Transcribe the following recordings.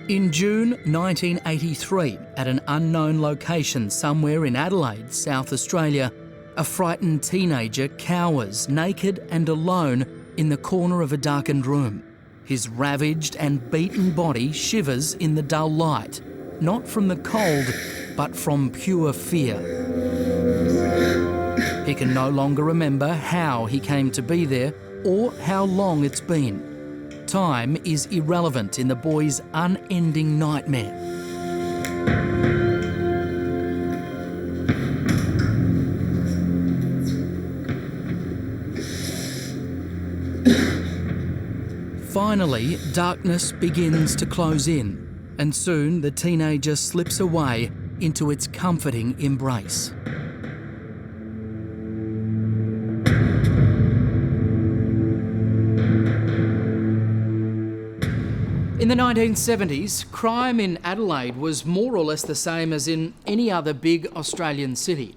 In June 1983, at an unknown location somewhere in Adelaide, South Australia, a frightened teenager cowers, naked and alone, in the corner of a darkened room. His ravaged and beaten body shivers in the dull light, not from the cold, but from pure fear. He can no longer remember how he came to be there or how long it's been. Time is irrelevant in the boy's unending nightmare. Finally, darkness begins to close in, and soon the teenager slips away into its comforting embrace. In the 1970s, crime in Adelaide was more or less the same as in any other big Australian city.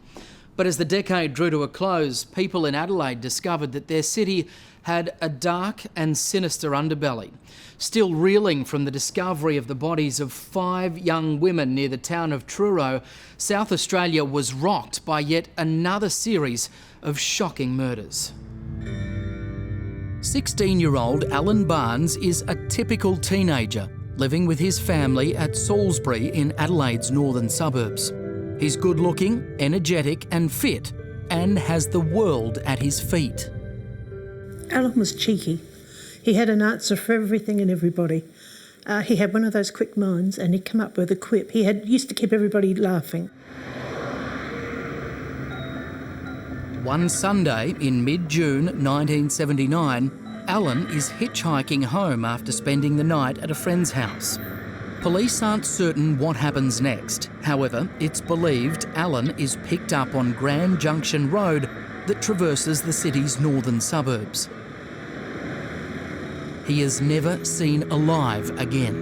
But as the decade drew to a close, people in Adelaide discovered that their city had a dark and sinister underbelly. Still reeling from the discovery of the bodies of 5 young women near the town of Truro, South Australia was rocked by yet another series of shocking murders. 16-year-old Alan Barnes is a typical teenager living with his family at Salisbury in Adelaide's northern suburbs. He's good-looking, energetic and fit, and has the world at his feet. Alan was cheeky. He had an answer for everything and everybody. He had one of those quick minds and he'd come up with a quip. He used to keep everybody laughing. One Sunday in mid-June 1979, Alan is hitchhiking home after spending the night at a friend's house. Police aren't certain what happens next. However, it's believed Alan is picked up on Grand Junction Road that traverses the city's northern suburbs. He is never seen alive again.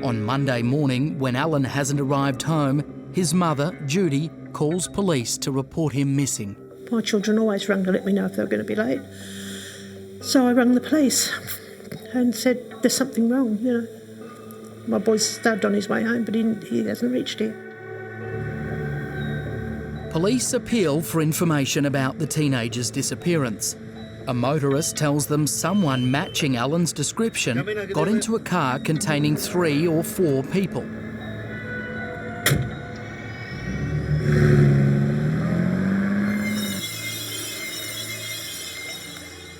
On Monday morning, when Alan hasn't arrived home, his mother, Judy, calls police to report him missing. My children always rang to let me know if they were going to be late. So I rang the police and said, there's something wrong, you know. My boy's started on his way home, but he hasn't reached here. Police appeal for information about the teenager's disappearance. A motorist tells them someone matching Alan's description got into a car containing 3 or 4 people.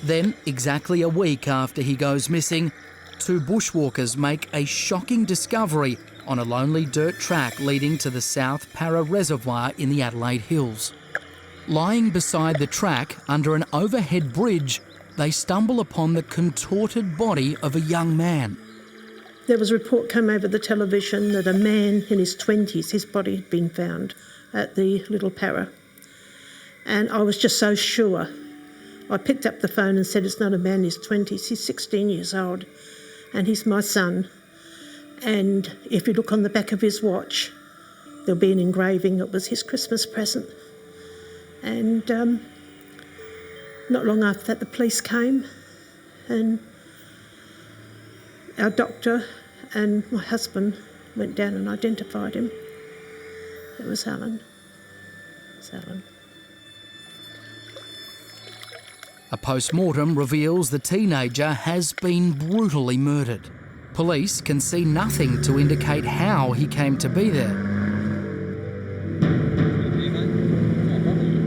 Then, exactly a week after he goes missing, 2 bushwalkers make a shocking discovery on a lonely dirt track leading to the South Para Reservoir in the Adelaide Hills. Lying beside the track, under an overhead bridge, they stumble upon the contorted body of a young man. There was a report come over the television that a man in his 20s, his body had been found at the Little Para. And I was just so sure. I picked up the phone and said, it's not a man in his 20s, he's 16 years old, and he's my son. And if you look on the back of his watch, there'll be an engraving. It was his Christmas present. And not long after that, the police came, and our doctor and my husband went down and identified him. It was Alan. It was Alan. A post-mortem reveals the teenager has been brutally murdered. Police can see nothing to indicate how he came to be there.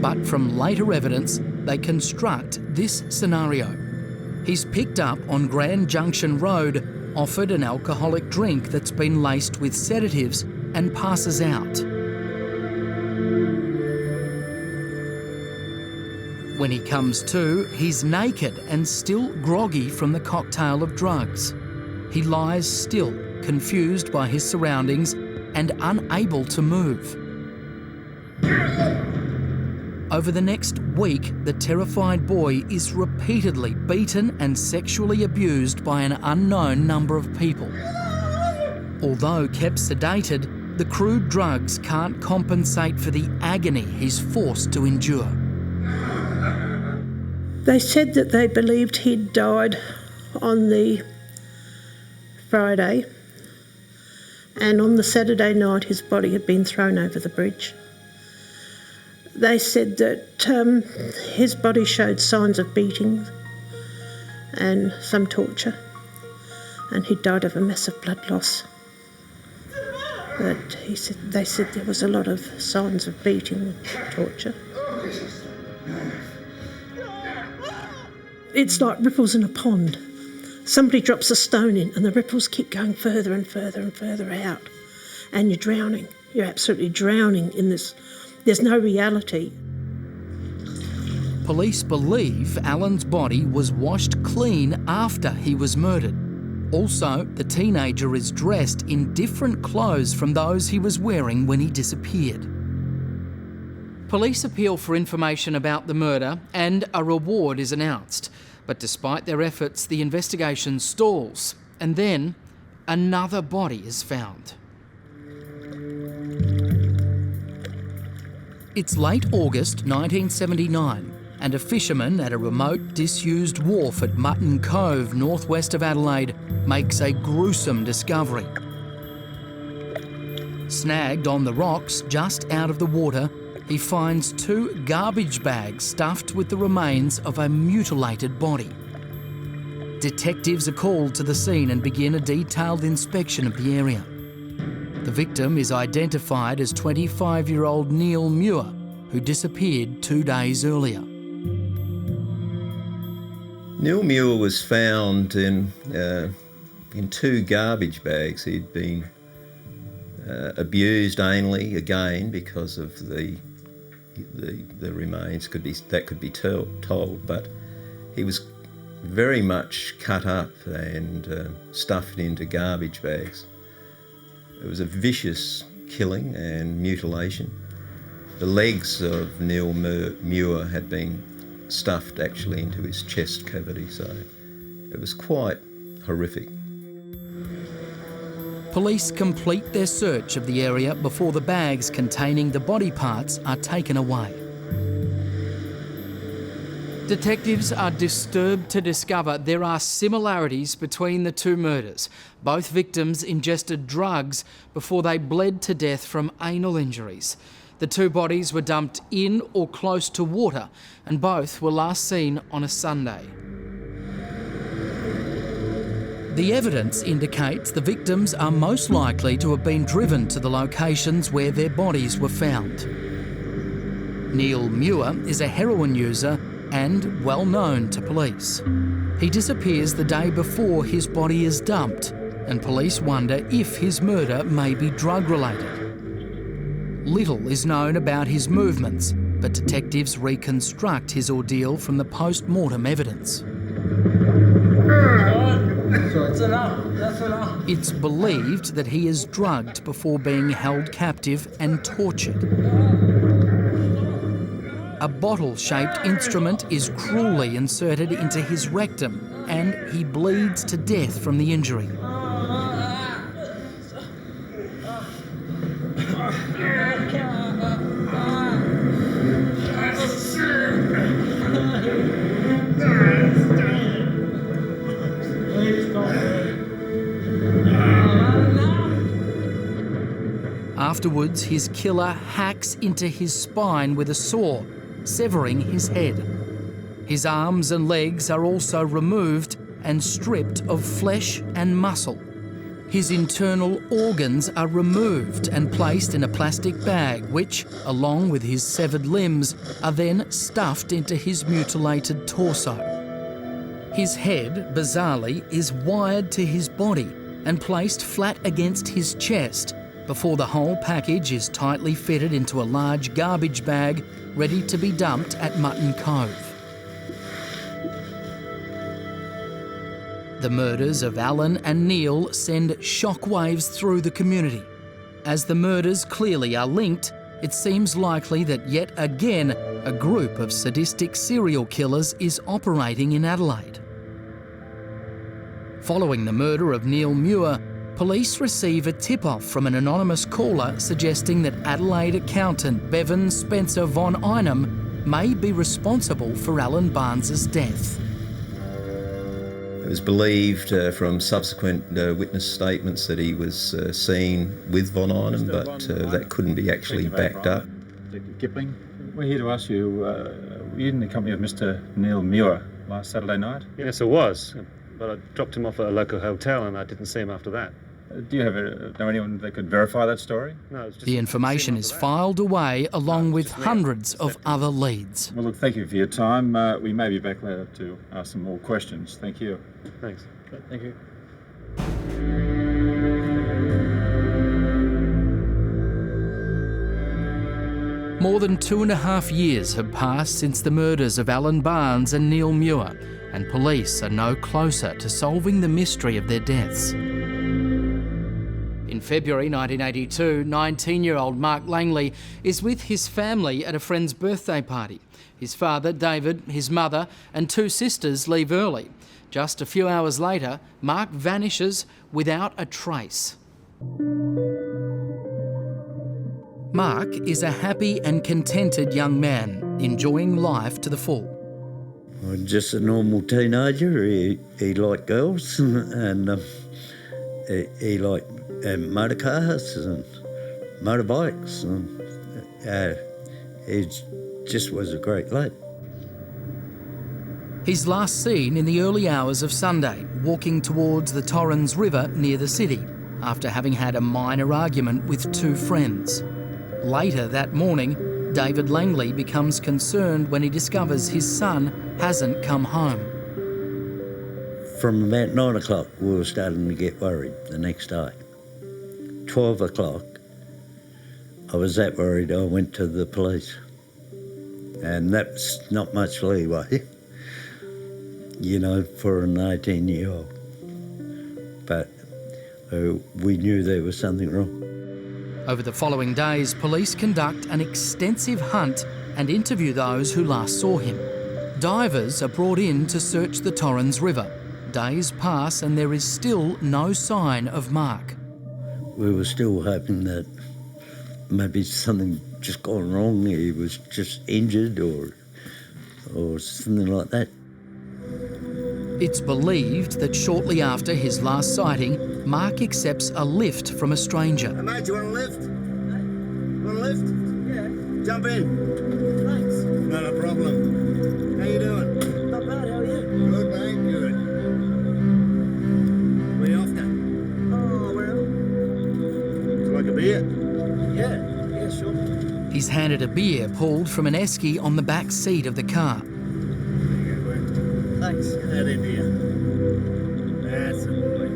But from later evidence, they construct this scenario. He's picked up on Grand Junction Road, offered an alcoholic drink that's been laced with sedatives, and passes out. When he comes to, he's naked and still groggy from the cocktail of drugs. He lies still, confused by his surroundings and unable to move. Over the next week, the terrified boy is repeatedly beaten and sexually abused by an unknown number of people. Although kept sedated, the crude drugs can't compensate for the agony he's forced to endure. They said that they believed he'd died on the Friday, and on the Saturday night his body had been thrown over the bridge. They said that his body showed signs of beating and some torture, and he died of a massive blood loss. But they said there was a lot of signs of beating and torture. It's like ripples in a pond. Somebody drops a stone in and the ripples keep going further and further and further out, and you're drowning. You're absolutely drowning in this. There's no reality. Police believe Alan's body was washed clean after he was murdered. Also, the teenager is dressed in different clothes from those he was wearing when he disappeared. Police appeal for information about the murder and a reward is announced. But despite their efforts, the investigation stalls, and then another body is found. It's late August 1979, and a fisherman at a remote, disused wharf at Mutton Cove, northwest of Adelaide, makes a gruesome discovery. Snagged on the rocks just out of the water, he finds 2 garbage bags stuffed with the remains of a mutilated body. Detectives are called to the scene and begin a detailed inspection of the area. The victim is identified as 25-year-old Neil Muir, who disappeared 2 days earlier. Neil Muir was found in 2 garbage bags. He'd been abused anally again because of the remains could be told, but he was very much cut up and stuffed into garbage bags. It was a vicious killing and mutilation. The legs of Neil Muir had been stuffed actually into his chest cavity, so it was quite horrific. Police complete their search of the area before the bags containing the body parts are taken away. Detectives are disturbed to discover there are similarities between the 2 murders. Both victims ingested drugs before they bled to death from anal injuries. The 2 bodies were dumped in or close to water, and both were last seen on a Sunday. The evidence indicates the victims are most likely to have been driven to the locations where their bodies were found. Neil Muir is a heroin user and well known to police. He disappears the day before his body is dumped, and police wonder if his murder may be drug-related. Little is known about his movements, but detectives reconstruct his ordeal from the post-mortem evidence. It's believed that he is drugged before being held captive and tortured. A bottle-shaped instrument is cruelly inserted into his rectum and he bleeds to death from the injury. Afterwards, his killer hacks into his spine with a saw, severing his head. His arms and legs are also removed and stripped of flesh and muscle. His internal organs are removed and placed in a plastic bag, which, along with his severed limbs, are then stuffed into his mutilated torso. His head, bizarrely, is wired to his body and placed flat against his chest before the whole package is tightly fitted into a large garbage bag ready to be dumped at Mutton Cove. The murders of Alan and Neil send shockwaves through the community. As the murders clearly are linked, it seems likely that yet again a group of sadistic serial killers is operating in Adelaide. Following the murder of Neil Muir, police receive a tip-off from an anonymous caller suggesting that Adelaide accountant Bevan Spencer Von Einem may be responsible for Alan Barnes's death. It was believed from subsequent witness statements that he was seen with Von Einem, but that couldn't be actually backed up. Detective Kipling, we're here to ask you, were you in the company of Mr. Neil Muir last Saturday night? Yes, I was, but I dropped him off at a local hotel and I didn't see him after that. Do you know anyone that could verify that story? No, it was just The information is filed away along with hundreds of other leads. Well, look, thank you for your time. We may be back later to ask some more questions. Thank you. Thanks. Thank you. More than 2.5 years have passed since the murders of Alan Barnes and Neil Muir, and police are no closer to solving the mystery of their deaths. In February 1982, 19-year-old Mark Langley is with his family at a friend's birthday party. His father, David, his mother and 2 sisters leave early. Just a few hours later, Mark vanishes without a trace. Mark is a happy and contented young man, enjoying life to the full. Just a normal teenager. He liked girls and he liked motor cars and motorbikes. And he just was a great lad. He's last seen in the early hours of Sunday, walking towards the Torrens River near the city, after having had a minor argument with 2 friends. Later that morning, David Langley becomes concerned when he discovers his son hasn't come home. From about 9 o'clock, we were starting to get worried the next day. 12 o'clock, I was that worried I went to the police. And that's not much leeway, you know, for an 18-year-old. But we knew there was something wrong. Over the following days, police conduct an extensive hunt and interview those who last saw him. Divers are brought in to search the Torrens River. Days pass and there is still no sign of Mark. We were still hoping that maybe something just gone wrong. He was just injured or something like that. It's believed that shortly after his last sighting, Mark accepts a lift from a stranger. Hey mate, you want a lift? Want a lift? Yeah. Jump in. Thanks. Not a problem. How you doing? Not bad, how are you? Good, mate, good. Where you off to? Oh, well, Would you like a beer? yeah, sure. He's handed a beer pulled from an esky on the back seat of the car. Thanks. That in here. That's a boy.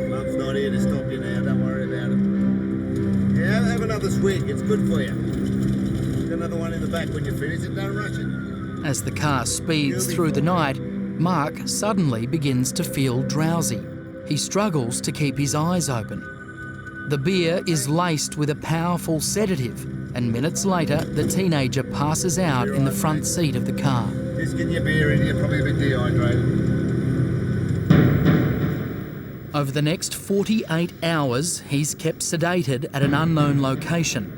Mum's not here to stop you now, don't worry about it. Yeah, have another swig, it's good for you. Got another one in the back when you finish it, don't rush it. As the car speeds through the night, Mark suddenly begins to feel drowsy. He struggles to keep his eyes open. The beer is laced with a powerful sedative, and minutes later, the teenager passes out in the front seat of the car. Just getting your beer in, you're probably a bit dehydrated. Over the next 48 hours, he's kept sedated at an unknown location.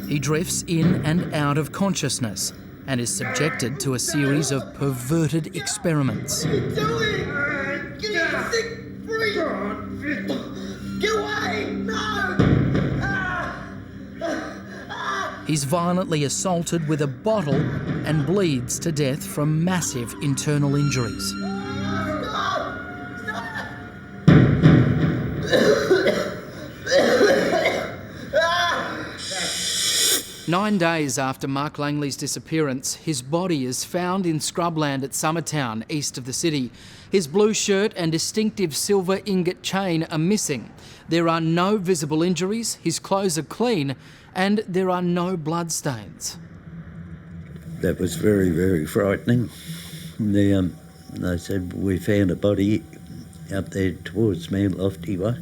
He drifts in and out of consciousness and is subjected to a series of perverted experiments. What are you doing? Get your sick freak! Get away! No! He's violently assaulted with a bottle and bleeds to death from massive internal injuries. 9 days after Mark Langley's disappearance, his body is found in scrubland at Summertown, east of the city. His blue shirt and distinctive silver ingot chain are missing. There are no visible injuries, his clothes are clean, and there are no bloodstains. That was very, very frightening. They said, we found a body up there towards me, Lofty Way.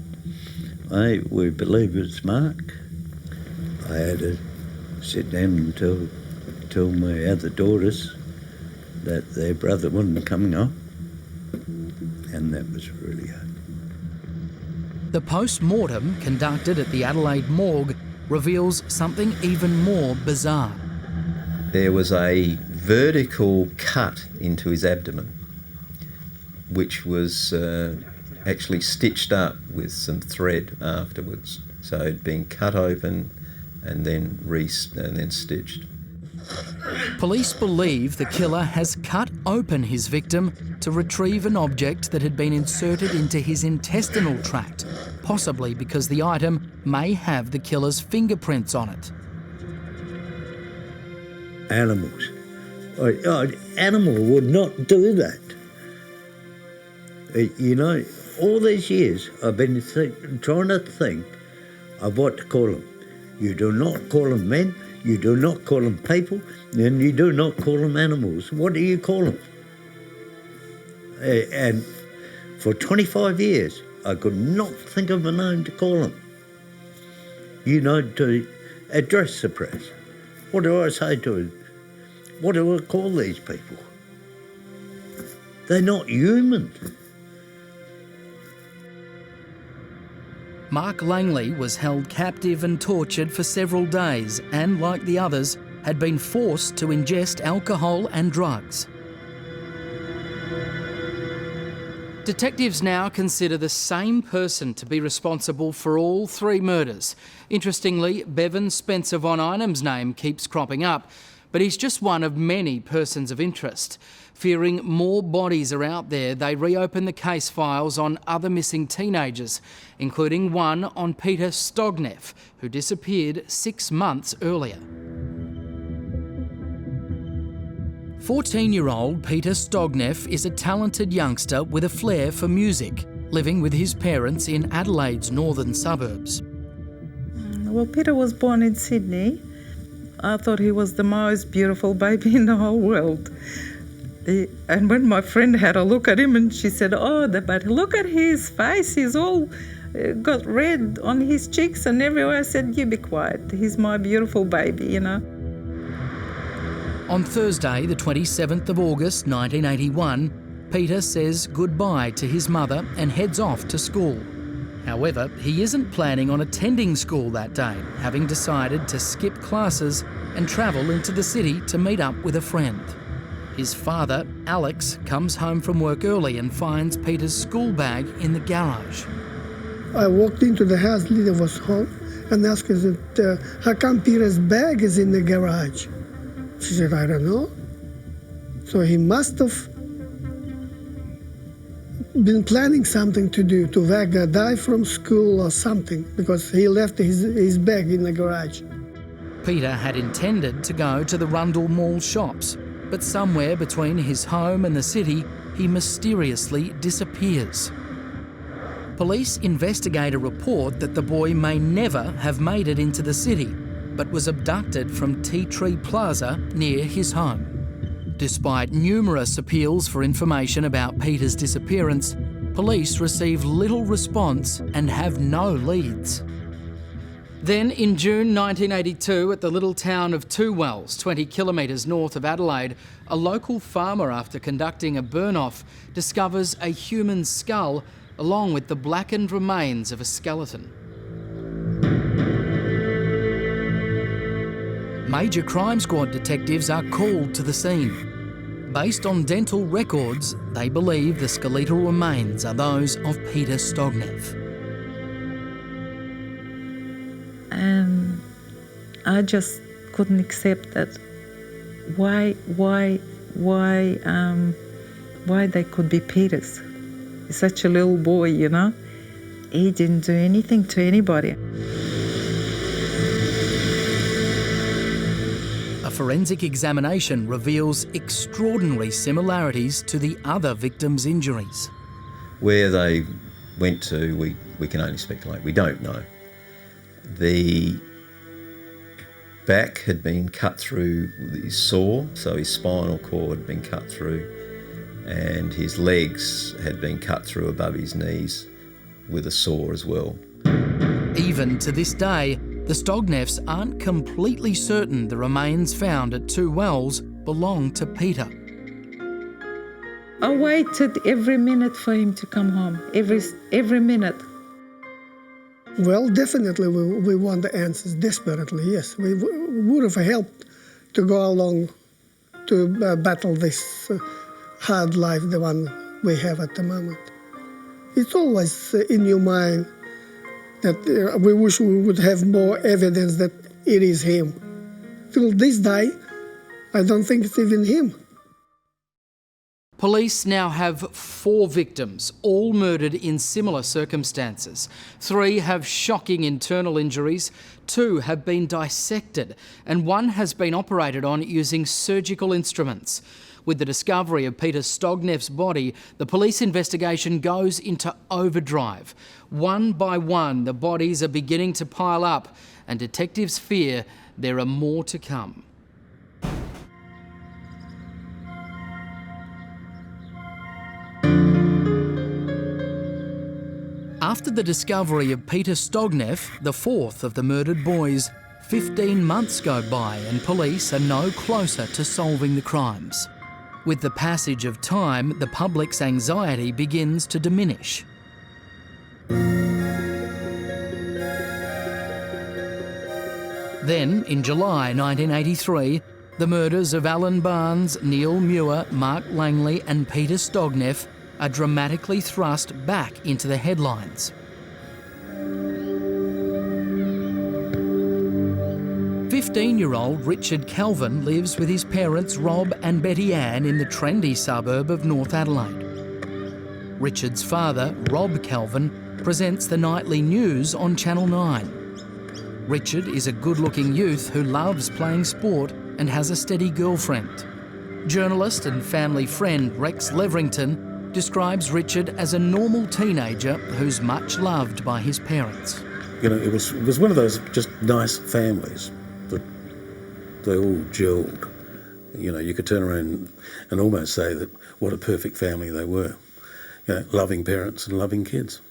We believe it's Mark. I had to sit down and tell my other daughters that their brother wasn't coming up, and that was really hard. The post-mortem conducted at the Adelaide morgue reveals something even more bizarre. There was a vertical cut into his abdomen, which was actually stitched up with some thread afterwards. So it'd been cut open and then stitched. Police believe the killer has cut open his victim to retrieve an object that had been inserted into his intestinal tract, possibly because the item may have the killer's fingerprints on it. Animals. An animal would not do that. You know, all these years I've been trying to think of what to call them. You do not call them men, you do not call them people, and you do not call them animals. What do you call them? And for 25 years, I could not think of a name to call them. You know, to address the press. What do I say to it? What do I call these people? They're not human. Mark Langley was held captive and tortured for several days and, like the others, had been forced to ingest alcohol and drugs. Detectives now consider the same person to be responsible for all three murders. Interestingly, Bevan Spencer Von Einem's name keeps cropping up, but he's just one of many persons of interest. Fearing more bodies are out there, they reopen the case files on other missing teenagers, including one on Peter Stogneff, who disappeared 6 months earlier. 14-year-old Peter Stogneff is a talented youngster with a flair for music, living with his parents in Adelaide's northern suburbs. Well, Peter was born in Sydney. I thought he was the most beautiful baby in the whole world. And when my friend had a look at him and she said, but look at his face, he's all got red on his cheeks and everywhere. I said, you be quiet, he's my beautiful baby, you know. On Thursday, the 27th of August 1981, Peter says goodbye to his mother and heads off to school. However, he isn't planning on attending school that day, having decided to skip classes and travel into the city to meet up with a friend. His father, Alex, comes home from work early and finds Peter's school bag in the garage. I walked into the house, Lydia was home, and asked her, how come Peter's bag is in the garage? She said, I don't know. So he must have been planning something to do, to wag a die from school or something, because he left his bag in the garage. Peter had intended to go to the Rundle Mall shops, but somewhere between his home and the city, he mysteriously disappears. Police investigate a report that the boy may never have made it into the city, but was abducted from Tea Tree Plaza near his home. Despite numerous appeals for information about Peter's disappearance, police receive little response and have no leads. Then in June 1982, at the little town of Two Wells, 20 kilometres north of Adelaide, a local farmer, after conducting a burn-off, discovers a human skull along with the blackened remains of a skeleton. Major Crime Squad detectives are called to the scene. Based on dental records, they believe the skeletal remains are those of Peter Stogneff. And I just couldn't accept that. Why they could be Peter's? He's such a little boy, you know. He didn't do anything to anybody. A forensic examination reveals extraordinary similarities to the other victims' injuries. Where they went to, we can only speculate. We don't know. The back had been cut through with his saw, so his spinal cord had been cut through, and his legs had been cut through above his knees with a saw as well. Even to this day, the Stogneffs aren't completely certain the remains found at Two Wells belong to Peter. I waited every minute for him to come home, every minute. Well, definitely we want the answers, desperately, yes. We would have helped to go along to battle this hard life, the one we have at the moment. It's always in your mind that we wish we would have more evidence that it is him. Till this day, I don't think it's even him. Police now have 4 victims, all murdered in similar circumstances. 3 have shocking internal injuries, 2 have been dissected, and 1 has been operated on using surgical instruments. With the discovery of Peter Stogneff's body, the police investigation goes into overdrive. One by one, the bodies are beginning to pile up, and detectives fear there are more to come. After the discovery of Peter Stogneff, the 4th of the murdered boys, 15 months go by and police are no closer to solving the crimes. With the passage of time, the public's anxiety begins to diminish. Then, in July 1983, the murders of Alan Barnes, Neil Muir, Mark Langley and Peter Stogneff are dramatically thrust back into the headlines. 15-year-old Richard Kelvin lives with his parents Rob and Betty Ann in the trendy suburb of North Adelaide. Richard's father, Rob Kelvin, presents the nightly news on Channel 9. Richard is a good-looking youth who loves playing sport and has a steady girlfriend. Journalist and family friend Rex Leverington describes Richard as a normal teenager who's much loved by his parents. You know, it was one of those just nice families that they all gelled. You know, you could turn around and almost say that what a perfect family they were. You know, loving parents and loving kids.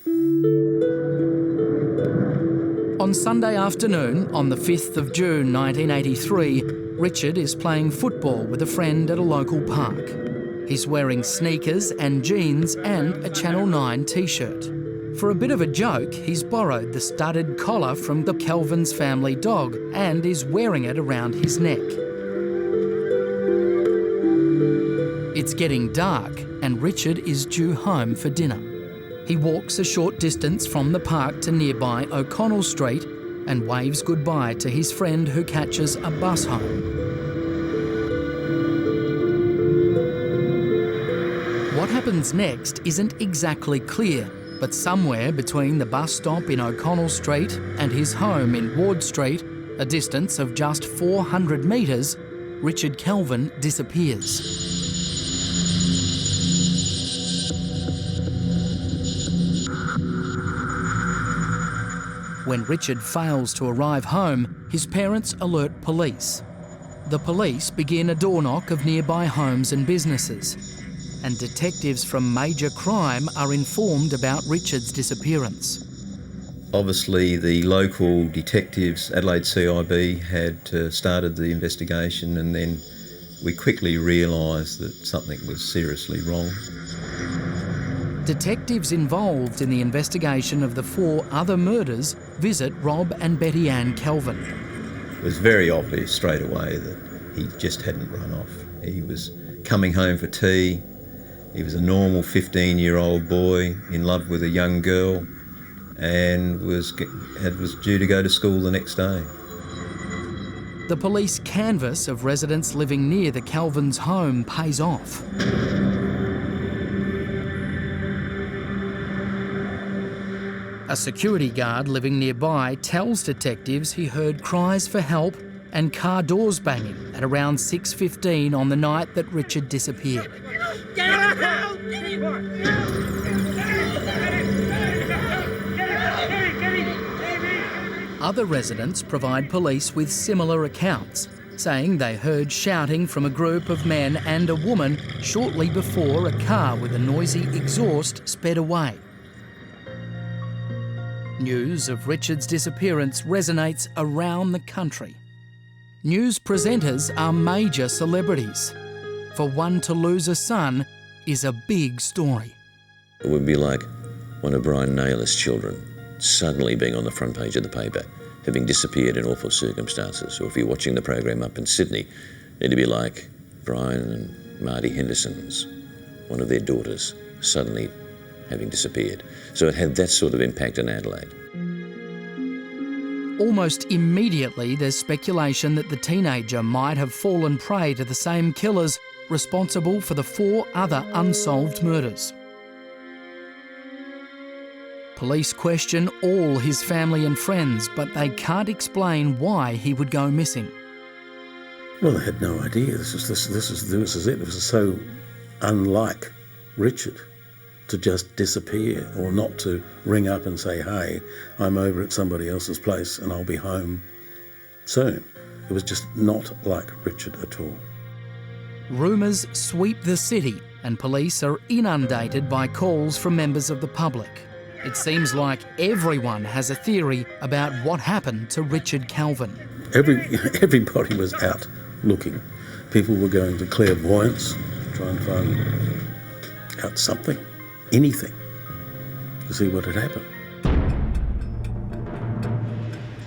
On Sunday afternoon, on the 5th of June 1983, Richard is playing football with a friend at a local park. He's wearing sneakers and jeans and a Channel 9 t-shirt. For a bit of a joke, he's borrowed the studded collar from the Kelvin's family dog and is wearing it around his neck. It's getting dark and Richard is due home for dinner. He walks a short distance from the park to nearby O'Connell Street and waves goodbye to his friend who catches a bus home. What happens next isn't exactly clear, but somewhere between the bus stop in O'Connell Street and his home in Ward Street, a distance of just 400 metres, Richard Kelvin disappears. When Richard fails to arrive home, his parents alert police. The police begin a door knock of nearby homes and businesses, and detectives from Major Crime are informed about Richard's disappearance. Obviously, the local detectives, Adelaide CIB, had started the investigation, and then we quickly realised that something was seriously wrong. Detectives involved in the investigation of the 4 other murders visit Rob and Betty Ann Kelvin. It was very obvious straight away that he just hadn't run off. He was coming home for tea. He was a normal 15-year-old boy in love with a young girl and was due to go to school the next day. The police canvass of residents living near the Kelvin's home pays off. A security guard living nearby tells detectives he heard cries for help and car doors banging at around 6:15 on the night that Richard disappeared. Other residents provide police with similar accounts, saying they heard shouting from a group of men and a woman shortly before a car with a noisy exhaust sped away. News of Richard's disappearance resonates around the country. News presenters are major celebrities. For one to lose a son is a big story. It would be like one of Brian Naylor's children suddenly being on the front page of the paper, having disappeared in awful circumstances. Or if you're watching the program up in Sydney, it'd be like Brian and Marty Henderson's, one of their daughters, suddenly having disappeared. So it had that sort of impact in Adelaide. Almost immediately, there's speculation that the teenager might have fallen prey to the same killers responsible for the 4 other unsolved murders. Police question all his family and friends, but they can't explain why he would go missing. Well, they had no idea. This is it. It was so unlike Richard to just disappear, or not to ring up and say, hey, I'm over at somebody else's place and I'll be home soon. It was just not like Richard at all. Rumours sweep the city and police are inundated by calls from members of the public. It seems like everyone has a theory about what happened to Richard Kelvin. Everybody was out looking. People were going to clairvoyance to try and find out something, anything, to see what had happened.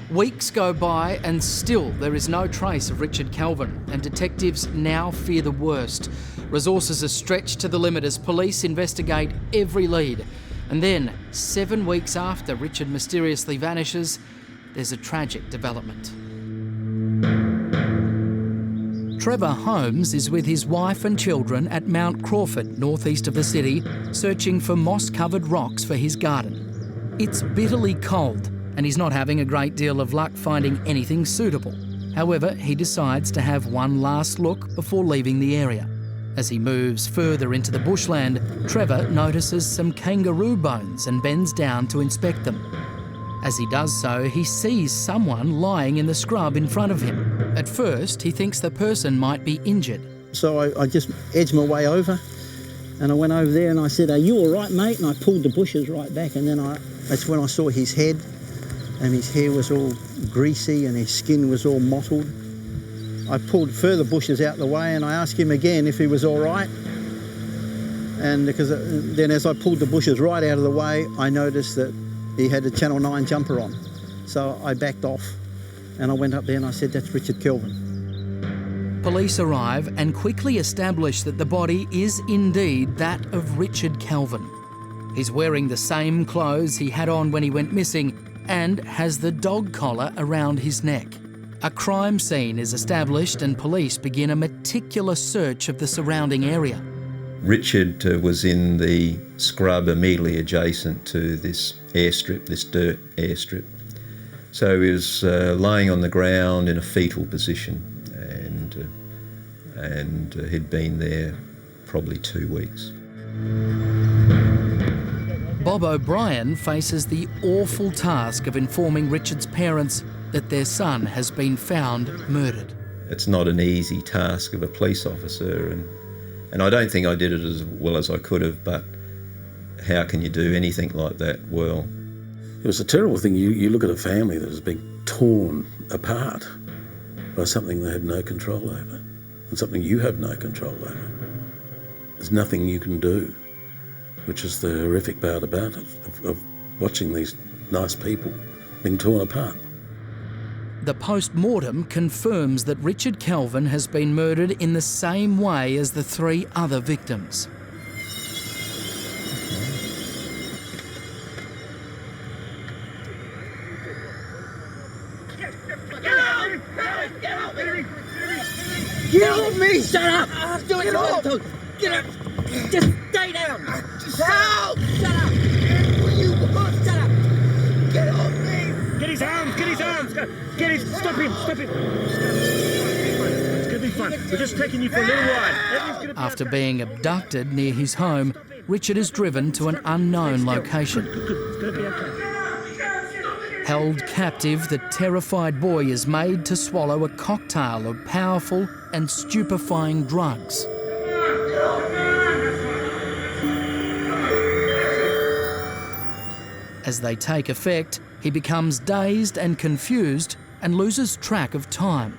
Weeks go by and still there is no trace of Richard Kelvin, and detectives now fear the worst. Resources are stretched to the limit as police investigate every lead. And then, 7 weeks after Richard mysteriously vanishes, there's a tragic development. Trevor Holmes is with his wife and children at Mount Crawford, northeast of the city, searching for moss-covered rocks for his garden. It's bitterly cold, and he's not having a great deal of luck finding anything suitable. However, he decides to have one last look before leaving the area. As he moves further into the bushland, Trevor notices some kangaroo bones and bends down to inspect them. As he does so, he sees someone lying in the scrub in front of him. At first, he thinks the person might be injured. So I just edged my way over, and I went over there and I said, "Are you all right, mate?" And I pulled the bushes right back, and then that's when I saw his head, and his hair was all greasy and his skin was all mottled. I pulled further bushes out the way and I asked him again if he was all right. And because then as I pulled the bushes right out of the way, I noticed that he had a Channel 9 jumper on. So I backed off and I went up there and I said, "That's Richard Kelvin." Police arrive and quickly establish that the body is indeed that of Richard Kelvin. He's wearing the same clothes he had on when he went missing and has the dog collar around his neck. A crime scene is established and police begin a meticulous search of the surrounding area. Richard was in the scrub immediately adjacent to this airstrip, this dirt airstrip. So he was lying on the ground in a fetal position, and he'd been there probably 2 weeks. Bob O'Brien faces the awful task of informing Richard's parents that their son has been found murdered. It's not an easy task of a police officer, and I don't think I did it as well as I could have, but how can you do anything like that well? It was a terrible thing. You look at a family that has been torn apart by something they have no control over, and something you have no control over. There's nothing you can do, which is the horrific part about it, of watching these nice people being torn apart. The post-mortem confirms that Richard Kelvin has been murdered in the same way as the 3 other victims. Get off me! Shut up! Get off! Get up! Just stay down! Help! Shut up! You shut up! Get off me! Get his arms! Get his arms! Get his... Stop him! Stop him! It's going to be fun. We're just taking you for a little ride. After being abducted near his home, Richard is driven to an unknown location. Good. It's going to be okay. Held captive, the terrified boy is made to swallow a cocktail of powerful and stupefying drugs. As they take effect, he becomes dazed and confused and loses track of time.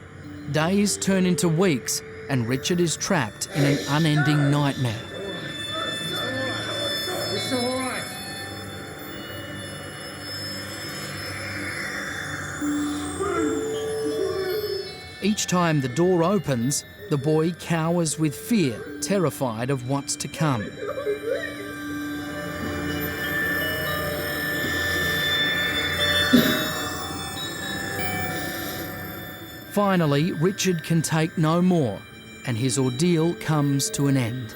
Days turn into weeks and Richard is trapped in an unending nightmare. It's all right. Each time the door opens, the boy cowers with fear, terrified of what's to come. Finally, Richard can take no more, and his ordeal comes to an end.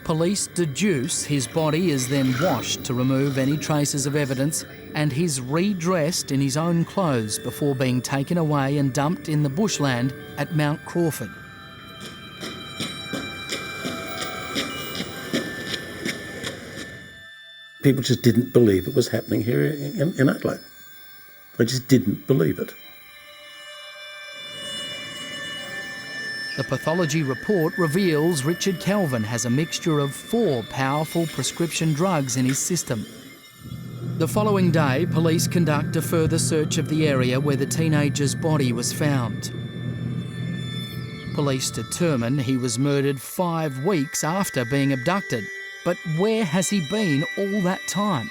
Police deduce his body is then washed to remove any traces of evidence, and he's redressed in his own clothes before being taken away and dumped in the bushland at Mount Crawford. People just didn't believe it was happening here in Adelaide. They just didn't believe it. The pathology report reveals Richard Kelvin has a mixture of 4 powerful prescription drugs in his system. The following day, police conduct a further search of the area where the teenager's body was found. Police determine he was murdered 5 weeks after being abducted. But where has he been all that time?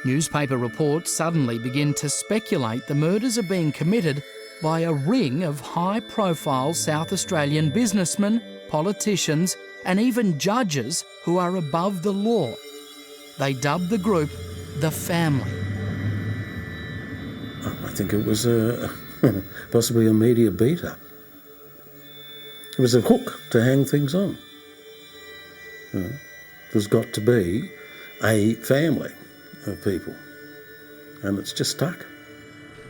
Newspaper reports suddenly begin to speculate the murders are being committed by a ring of high-profile South Australian businessmen, politicians and even judges who are above the law. They dub the group the Family. I think it was possibly a media beat-up. It was a hook to hang things on. There's got to be a family of people, and it's just stuck.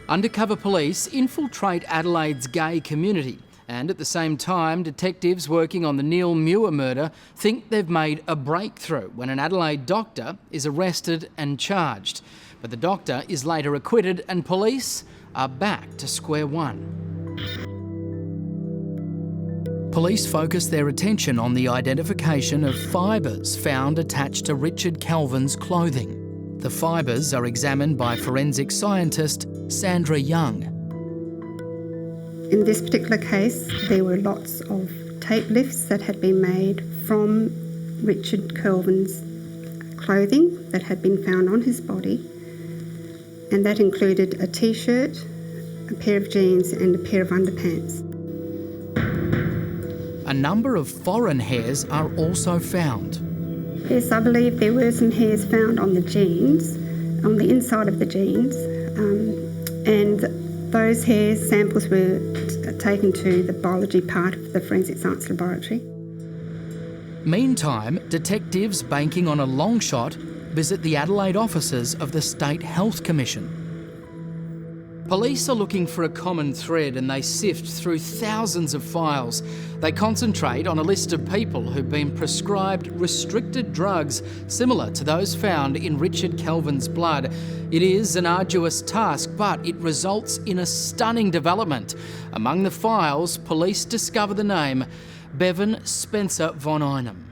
Undercover police infiltrate Adelaide's gay community, and at the same time, detectives working on the Neil Muir murder think they've made a breakthrough when an Adelaide doctor is arrested and charged. But the doctor is later acquitted, and police are back to square one. Police focus their attention on the identification of fibres found attached to Richard Kelvin's clothing. The fibres are examined by forensic scientist Sandra Young. In this particular case, there were lots of tape lifts that had been made from Richard Kelvin's clothing that had been found on his body, and that included a t-shirt, a pair of jeans and a pair of underpants. A number of foreign hairs are also found. Yes, I believe there were some hairs found on the jeans, on the inside of the jeans, and those hair samples were taken to the biology part of the forensic science laboratory. Meantime, detectives banking on a long shot visit the Adelaide offices of the State Health Commission. Police are looking for a common thread and they sift through thousands of files. They concentrate on a list of people who've been prescribed restricted drugs similar to those found in Richard Kelvin's blood. It is an arduous task, but it results in a stunning development. Among the files, police discover the name Bevan Spencer Von Einem.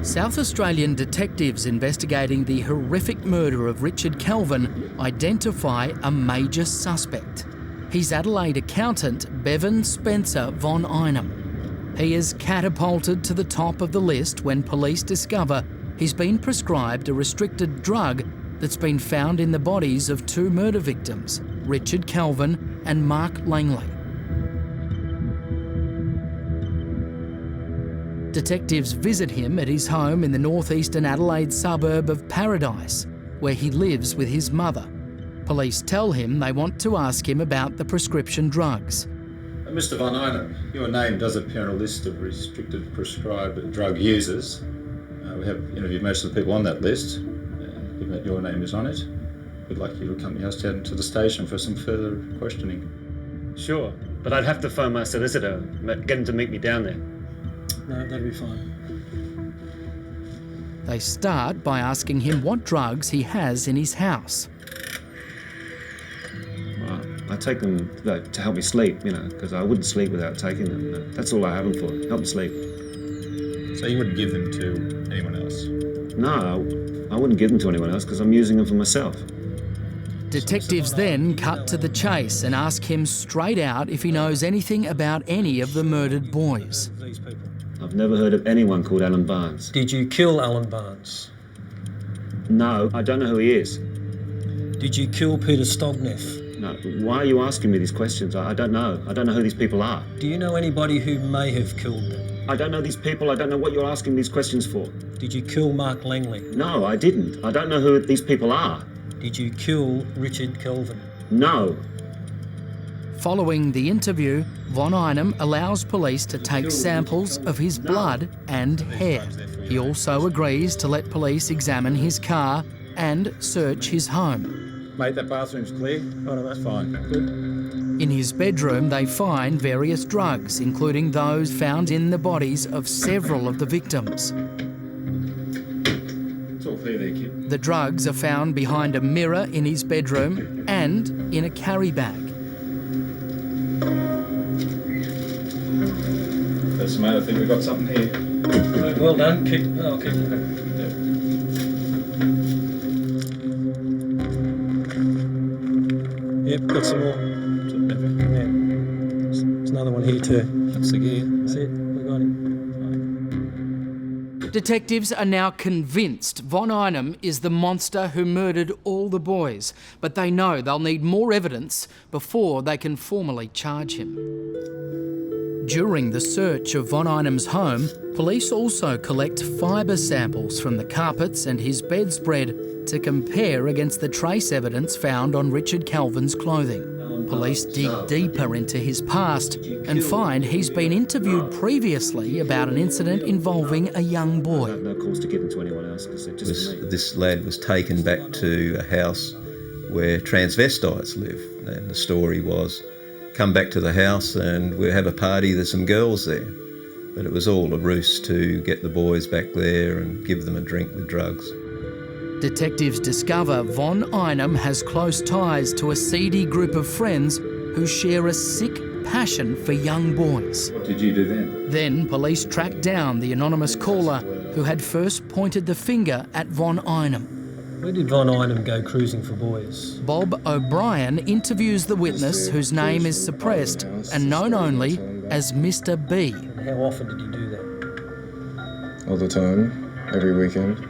South Australian detectives investigating the horrific murder of Richard Kelvin identify a major suspect. He's Adelaide accountant Bevan Spencer Von Einem. He is catapulted to the top of the list when police discover he's been prescribed a restricted drug that's been found in the bodies of 2 murder victims, Richard Kelvin and Mark Langley. Detectives visit him at his home in the northeastern Adelaide suburb of Paradise, where he lives with his mother. Police tell him they want to ask him about the prescription drugs. Mr. Von Einem, your name does appear on a list of restricted prescribed drug users. We have interviewed most of the people on that list. Given that your name is on it, we'd like you to accompany us down to the station for some further questioning. Sure, but I'd have to phone my solicitor, get him to meet me down there. No, that'd be fine. They start by asking him what drugs he has in his house. Well, I take them to help me sleep, because I wouldn't sleep without taking them. That's all I have them for, help me sleep. So you wouldn't give them to anyone else? No, I wouldn't give them to anyone else because I'm using them for myself. Detectives then cut to the chase and ask him straight out if he knows anything about any of the murdered boys. I've never heard of anyone called Alan Barnes. Did you kill Alan Barnes? No, I don't know who he is. Did you kill Peter Stogneff? No, why are you asking me these questions? I don't know. I don't know who these people are. Do you know anybody who may have killed them? I don't know these people. I don't know what you're asking these questions for. Did you kill Mark Langley? No, I didn't. I don't know who these people are. Did you kill Richard Kelvin? No. Following the interview, Von Einem allows police to take samples of his blood and hair. He also agrees to let police examine his car and search his home. Mate, that bathroom's clear? Oh no, that's fine. Good. In his bedroom, they find various drugs, including those found in the bodies of several of the victims. It's all clear there, kid. The drugs are found behind a mirror in his bedroom and in a carry bag. That's mate, I think we've got something here. Well done. Keep it. Yep, got some more. Yeah. There's another one here too. That's the gear. That's it. We got him. Detectives are now convinced Von Einem is the monster who murdered all the boys, but they know they'll need more evidence before they can formally charge him. During the search of Von Einem's home, police also collect fibre samples from the carpets and his bedspread to compare against the trace evidence found on Richard Kelvin's clothing. Police dig deeper into his past and find he's been interviewed previously about an incident involving a young boy. I have no cause to give them to anyone else because they're just me. This lad was taken back to a house where transvestites live, and the story was, come back to the house and we'll have a party, there's some girls there. But it was all a ruse to get the boys back there and give them a drink with drugs. Detectives discover Von Einem has close ties to a seedy group of friends who share a sick passion for young boys. What did you do then? Then police track down the anonymous caller who had first pointed the finger at Von Einem. Where did Von Einem go cruising for boys? Bob O'Brien interviews the witness whose name is suppressed and known only as Mr. B. And how often did he do that? All the time, every weekend.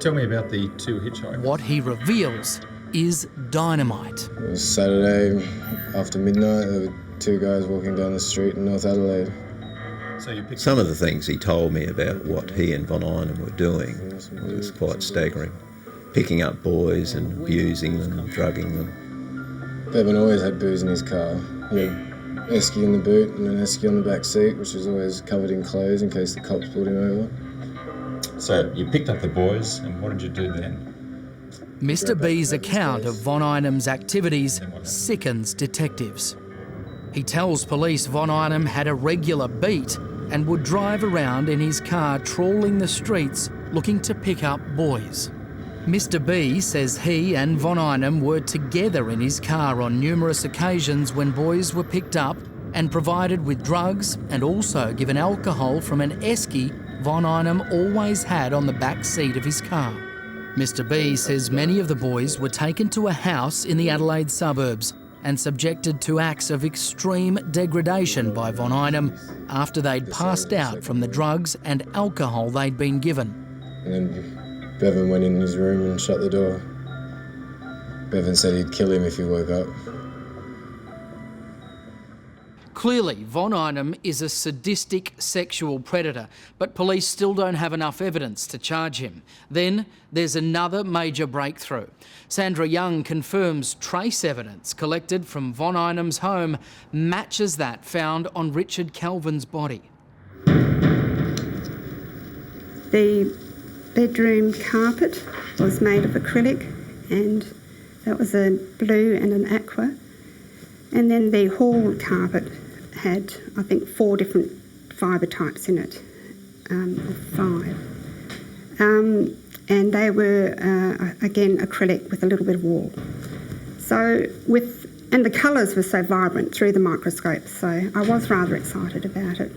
Tell me about the two hitchhikers. What he reveals is dynamite. It was Saturday after midnight. There were two guys walking down the street in North Adelaide. So you picked Some of the things he told me about what he and Von Einem were doing was quite staggering. Picking up boys and abusing them, drugging them. Bevan always had booze in his car. He had esky in the boot and an esky on the back seat, which was always covered in clothes in case the cops pulled him over. So you picked up the boys, and what did you do then? Mr. B's account of Von Einem's activities sickens detectives. He tells police Von Einem had a regular beat and would drive around in his car trawling the streets looking to pick up boys. Mr. B says he and Von Einem were together in his car on numerous occasions when boys were picked up and provided with drugs and also given alcohol from an esky Von Einem always had on the back seat of his car. Mr. B says many of the boys were taken to a house in the Adelaide suburbs and subjected to acts of extreme degradation by Von Einem after they'd passed out from the drugs and alcohol they'd been given. And then Bevan went in his room and shut the door. Bevan said he'd kill him if he woke up. Clearly, Von Einem is a sadistic sexual predator, but police still don't have enough evidence to charge him. Then there's another major breakthrough. Sandra Young confirms trace evidence collected from Von Einem's home matches that found on Richard Kelvin's body. The bedroom carpet was made of acrylic, and that was a blue and an aqua. And then the hall carpet had, I think, 4 different fibre types in it, 5. And they were, again, acrylic with a little bit of wool. So and the colours were so vibrant through the microscope, so I was rather excited about it.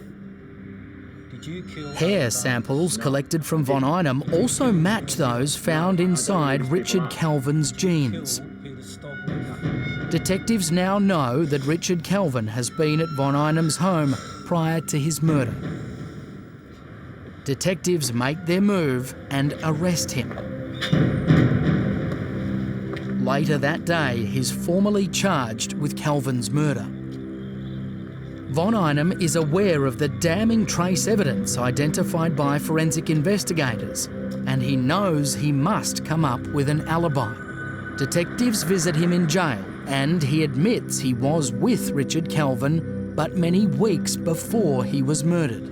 Hair samples collected from Von Einem also match those found inside Richard Kelvin's jeans. Detectives now know that Richard Kelvin has been at Von Einem's home prior to his murder. Detectives make their move and arrest him. Later that day, he's formally charged with Kelvin's murder. Von Einem is aware of the damning trace evidence identified by forensic investigators, and he knows he must come up with an alibi. Detectives visit him in jail, and he admits he was with Richard Kelvin, but many weeks before he was murdered.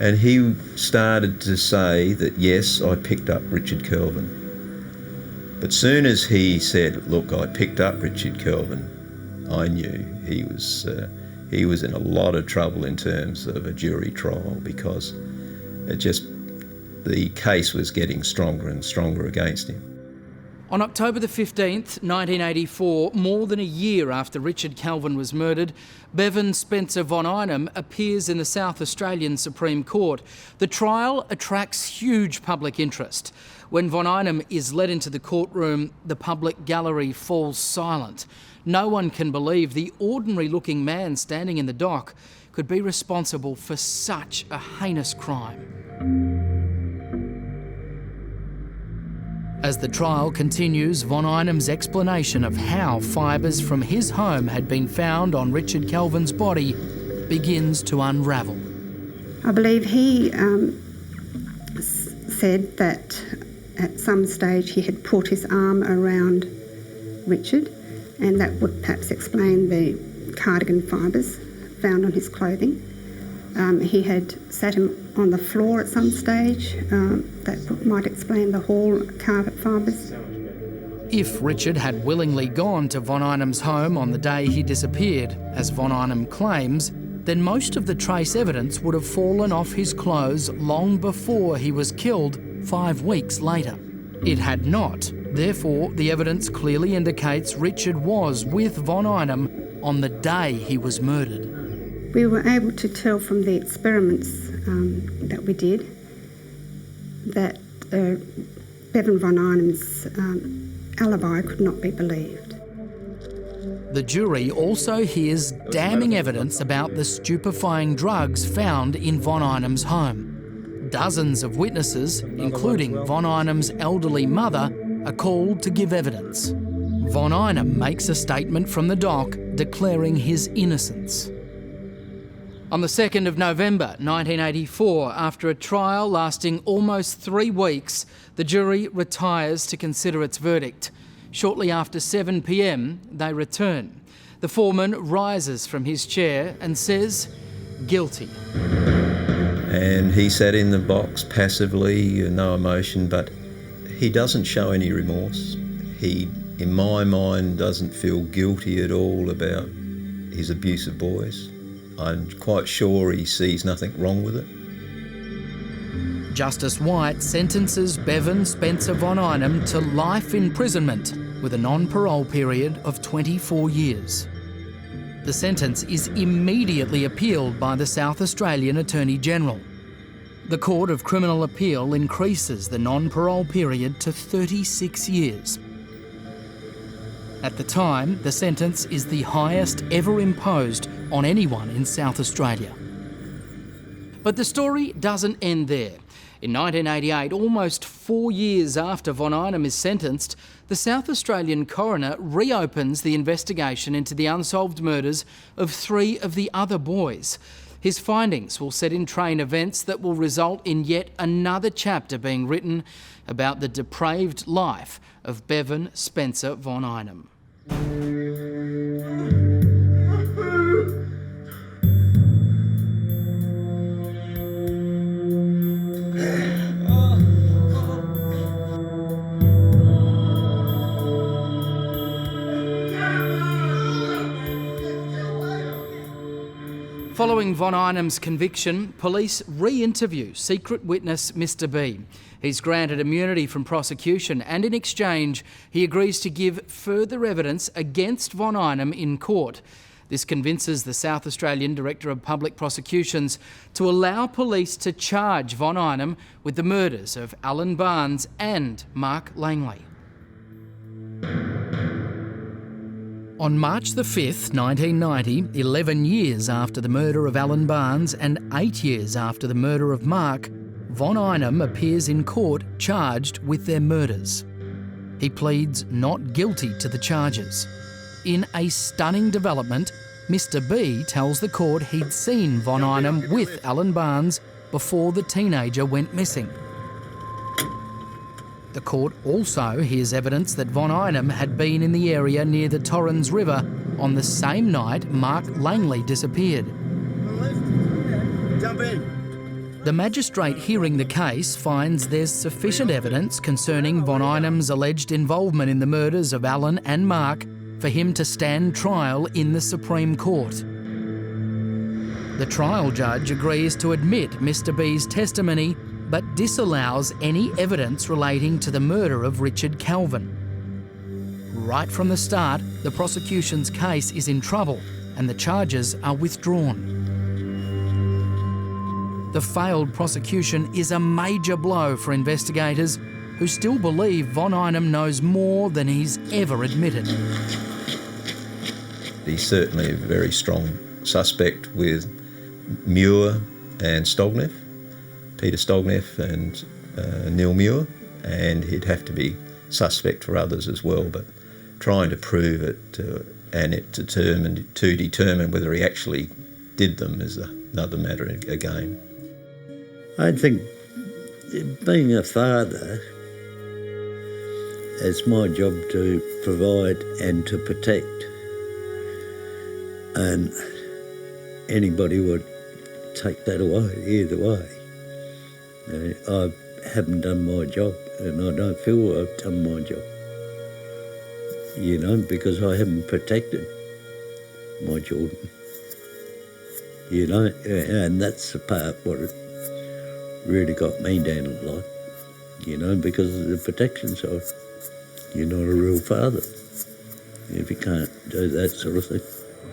And he started to say that, yes, I picked up Richard Kelvin. But soon as he said, look, I picked up Richard Kelvin, I knew he was in a lot of trouble in terms of a jury trial, because the case was getting stronger and stronger against him. On October the 15th, 1984, more than a year after Richard Kelvin was murdered, Bevan Spencer Von Einem appears in the South Australian Supreme Court. The trial attracts huge public interest. When Von Einem is led into the courtroom, the public gallery falls silent. No one can believe the ordinary-looking man standing in the dock could be responsible for such a heinous crime. As the trial continues, Von Einem's explanation of how fibres from his home had been found on Richard Kelvin's body begins to unravel. I believe he said that at some stage he had put his arm around Richard, and that would perhaps explain the cardigan fibres found on his clothing. He had sat him on the floor at some stage. That might explain the whole carpet fibres. If Richard had willingly gone to Von Einem's home on the day he disappeared, as Von Einem claims, then most of the trace evidence would have fallen off his clothes long before he was killed 5 weeks later. It had not. Therefore, the evidence clearly indicates Richard was with Von Einem on the day he was murdered. We were able to tell from the experiments that we did that Bevan Von Einem's alibi could not be believed. The jury also hears damning evidence about the stupefying drugs found in Von Einem's home. Dozens of witnesses, including Von Einem's elderly mother, are called to give evidence. Von Einem makes a statement from the dock declaring his innocence. On the 2nd of November 1984, after a trial lasting almost 3 weeks, the jury retires to consider its verdict. Shortly after 7 p.m, they return. The foreman rises from his chair and says, "Guilty." And he sat in the box passively, no emotion, but he doesn't show any remorse. He, in my mind, doesn't feel guilty at all about his abuse of boys. I'm quite sure he sees nothing wrong with it. Justice White sentences Bevan Spencer Von Einem to life imprisonment with a non-parole period of 24 years. The sentence is immediately appealed by the South Australian Attorney-General. The Court of Criminal Appeal increases the non-parole period to 36 years. At the time, the sentence is the highest ever imposed on anyone in South Australia. But the story doesn't end there. In 1988, almost 4 years after Von Einem is sentenced, the South Australian coroner reopens the investigation into the unsolved murders of 3 of the other boys. His findings will set in train events that will result in yet another chapter being written about the depraved life of Bevan Spencer Von Einem. Following Von Einem's conviction, police re-interview secret witness Mr B. He's granted immunity from prosecution, and in exchange, he agrees to give further evidence against Von Einem in court. This convinces the South Australian Director of Public Prosecutions to allow police to charge Von Einem with the murders of Alan Barnes and Mark Langley. On March the 5th, 1990, 11 years after the murder of Alan Barnes and 8 years after the murder of Mark, Von Einem appears in court charged with their murders. He pleads not guilty to the charges. In a stunning development, Mr. B tells the court he'd seen Von Einem with Alan Barnes before the teenager went missing. The court also hears evidence that Von Einem had been in the area near the Torrens River on the same night Mark Langley disappeared. Jump in. The magistrate hearing the case finds there's sufficient evidence concerning Von Einem's alleged involvement in the murders of Alan and Mark for him to stand trial in the Supreme Court. The trial judge agrees to admit Mr. B's testimony but disallows any evidence relating to the murder of Richard Kelvin. Right from the start, the prosecution's case is in trouble and the charges are withdrawn. The failed prosecution is a major blow for investigators who still believe Von Einem knows more than he's ever admitted. He's certainly a very strong suspect with Muir and Stogneff, Peter Stogneff and Neil Muir, and he'd have to be suspect for others as well, but trying to prove it and it to determine whether he actually did them is another matter again. I think being a father, it's my job to provide and to protect, and anybody would take that away either way. I haven't done my job, and I don't feel I've done my job, because I haven't protected my children, and that's the part what it really got me down a lot, because of the protection side. You're not a real father if you can't do that sort of thing.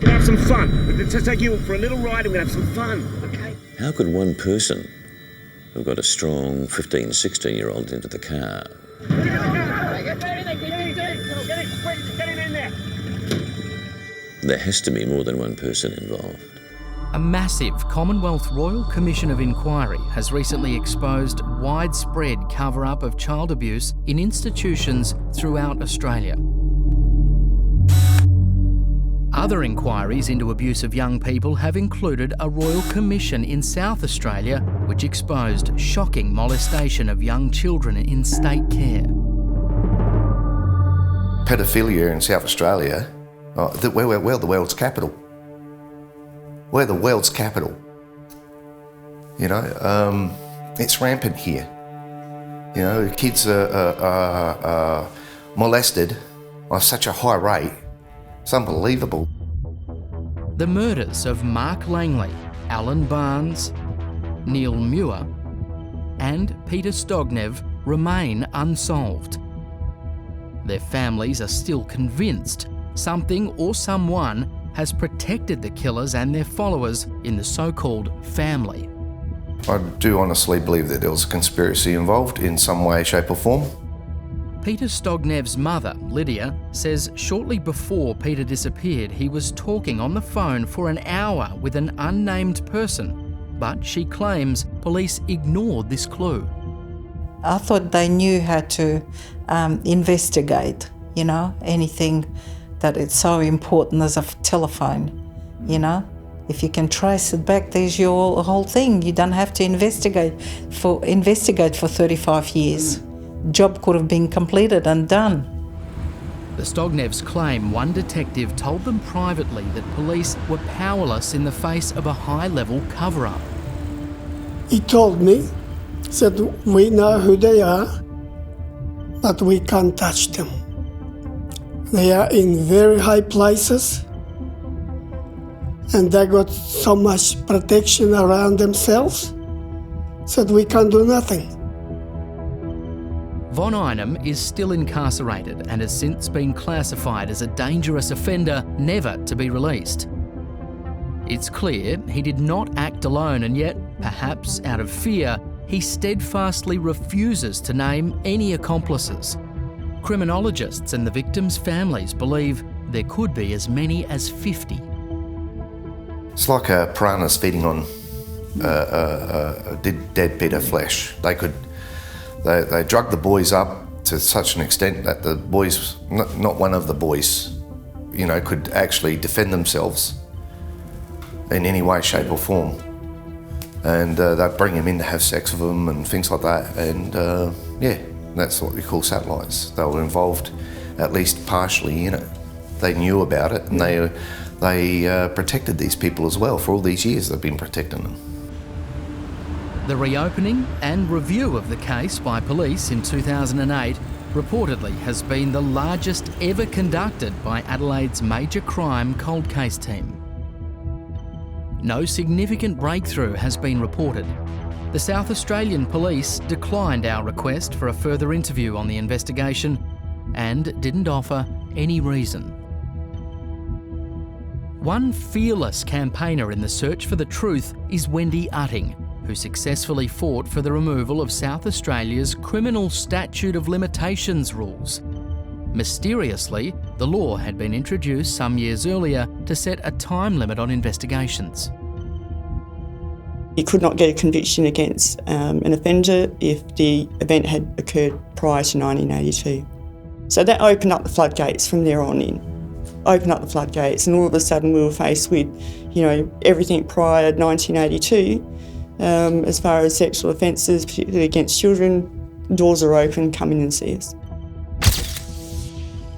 We're gonna have some fun. Let's just take you for a little ride and we're gonna have some fun, okay? How could one person who got a strong 15, 16-year-old into the car? Get him in there. There has to be more than one person involved. A massive Commonwealth Royal Commission of Inquiry has recently exposed widespread cover-up of child abuse in institutions throughout Australia. Other inquiries into abuse of young people have included a Royal Commission in South Australia which exposed shocking molestation of young children in state care. Pedophilia in South Australia, we're the world's capital. We're the world's capital. It's rampant here. Kids are molested at such a high rate. It's unbelievable. The murders of Mark Langley, Alan Barnes, Neil Muir and Peter Stogneff remain unsolved. Their families are still convinced something or someone has protected the killers and their followers in the so-called family. I do honestly believe that there was a conspiracy involved in some way, shape or form. Peter Stogneff's mother, Lydia, says shortly before Peter disappeared, he was talking on the phone for an hour with an unnamed person, but she claims police ignored this clue. I thought they knew how to investigate, anything that it's so important as a telephone, If you can trace it back, there's your whole thing. You don't have to investigate for 35 years. Job could have been completed and done. The Stogneffs claim one detective told them privately that police were powerless in the face of a high-level cover-up. He told me, said, we know who they are, but we can't touch them. They are in very high places and they got so much protection around themselves, said we can't do nothing. Von Einem is still incarcerated and has since been classified as a dangerous offender never to be released. It's clear he did not act alone, and yet, perhaps out of fear, he steadfastly refuses to name any accomplices. Criminologists and the victims' families believe there could be as many as 50. It's like piranhas feeding on a dead bit of flesh. They drug the boys up to such an extent that the boys, not one of the boys, could actually defend themselves in any way, shape or form. And they'd bring them in to have sex with them and things like that. And that's what we call satellites. They were involved at least partially in it. They knew about it, and they protected these people as well. For all these years they've been protecting them. The reopening and review of the case by police in 2008 reportedly has been the largest ever conducted by Adelaide's major crime cold case team. No significant breakthrough has been reported. The South Australian Police declined our request for a further interview on the investigation and didn't offer any reason. One fearless campaigner in the search for the truth is Wendy Utting, who successfully fought for the removal of South Australia's criminal statute of limitations rules. Mysteriously, the law had been introduced some years earlier to set a time limit on investigations. You could not get a conviction against an offender if the event had occurred prior to 1982. So that opened up the floodgates from there on in. Opened up the floodgates, and all of a sudden we were faced with, everything prior to 1982, as far as sexual offences, particularly against children. Doors are open, come in and see us.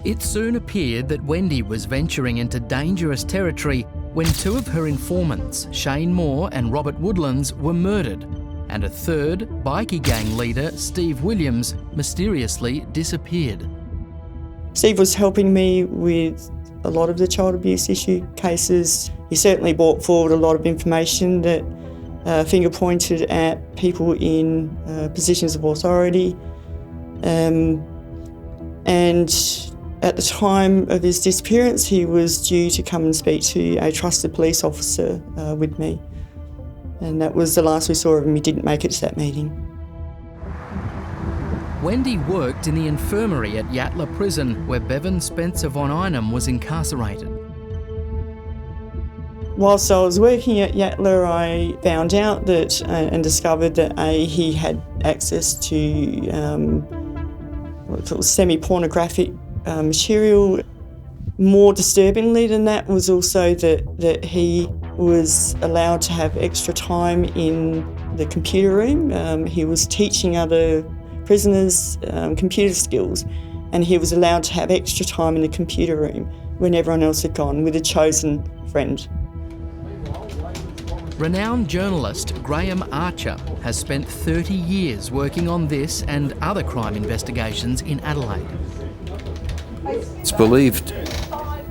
It soon appeared that Wendy was venturing into dangerous territory when two of her informants, Shane Moore and Robert Woodlands, were murdered, and a third, bikie gang leader, Steve Williams, mysteriously disappeared. Steve was helping me with a lot of the child abuse issue cases. He certainly brought forward a lot of information that finger pointed at people in positions of authority. And at the time of his disappearance, he was due to come and speak to a trusted police officer with me. And that was the last we saw of him. He didn't make it to that meeting. Wendy worked in the infirmary at Yatala Prison, where Bevan Spencer Von Einem was incarcerated. Whilst I was working at Yatala, I found out that and discovered that he had access to semi-pornographic material. More disturbingly than that was also that he was allowed to have extra time in the computer room. He was teaching other prisoners computer skills, and he was allowed to have extra time in the computer room when everyone else had gone with a chosen friend. Renowned journalist Graham Archer has spent 30 years working on this and other crime investigations in Adelaide. It's believed,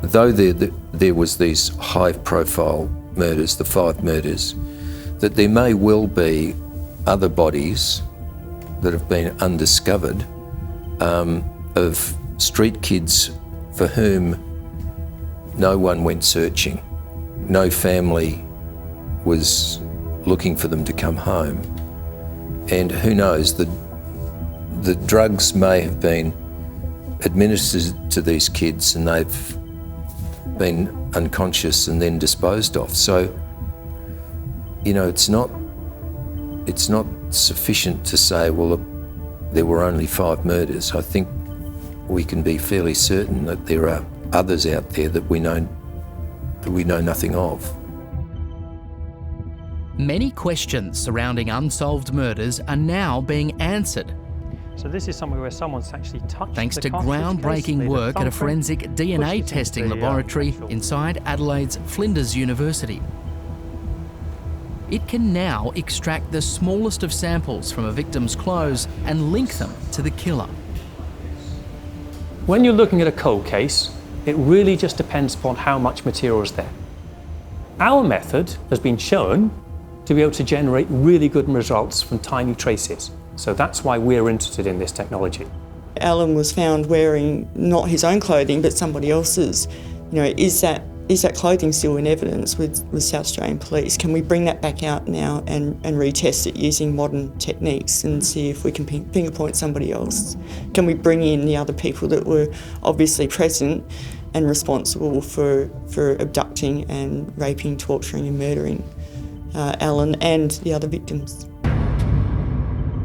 though there was these high-profile murders, the 5 murders, that there may well be other bodies that have been undiscovered of street kids for whom no one went searching. No family was looking for them to come home. And who knows, the drugs may have been administered to these kids and they've been unconscious and then disposed of. So, it's not sufficient to say, well, there were only 5 murders. I think we can be fairly certain that there are others out there that we know nothing of. Many questions surrounding unsolved murders are now being answered. So this is somewhere where someone's actually touched thanks the to groundbreaking work at a forensic DNA testing laboratory inside Adelaide's Flinders University. It can now extract the smallest of samples from a victim's clothes and link them to the killer. When you're looking at a cold case, it really just depends upon how much material is there. Our method has been shown to be able to generate really good results from tiny traces. So that's why we're interested in this technology. Alan was found wearing not his own clothing, but somebody else's. Is that clothing still in evidence with South Australian Police? Can we bring that back out now and retest it using modern techniques and see if we can finger point somebody else? Can we bring in the other people that were obviously present and responsible for abducting and raping, torturing and murdering Alan and the other victims.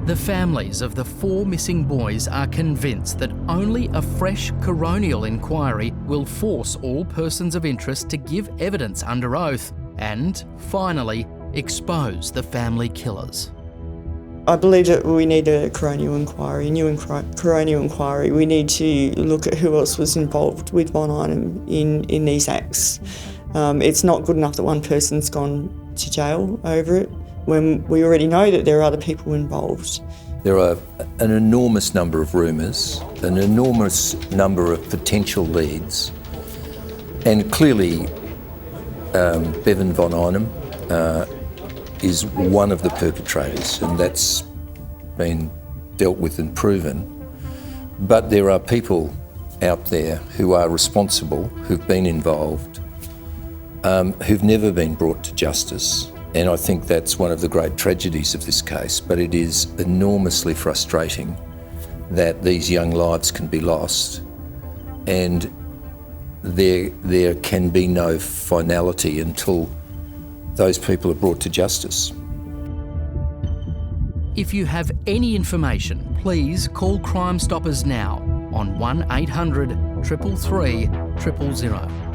The families of the 4 missing boys are convinced that only a fresh coronial inquiry will force all persons of interest to give evidence under oath and, finally, expose the family killers. I believe that we need a coronial inquiry, coronial inquiry. We need to look at who else was involved with Von Einem in these acts. It's not good enough that one person's gone to jail over it when we already know that there are other people involved. There are an enormous number of rumours, an enormous number of potential leads, and clearly Bevan Von Einem is one of the perpetrators, and that's been dealt with and proven. But there are people out there who are responsible, who've been involved, who've never been brought to justice. And I think that's one of the great tragedies of this case, but it is enormously frustrating that these young lives can be lost and there can be no finality until those people are brought to justice. If you have any information, please call Crime Stoppers now on 1800 333 000.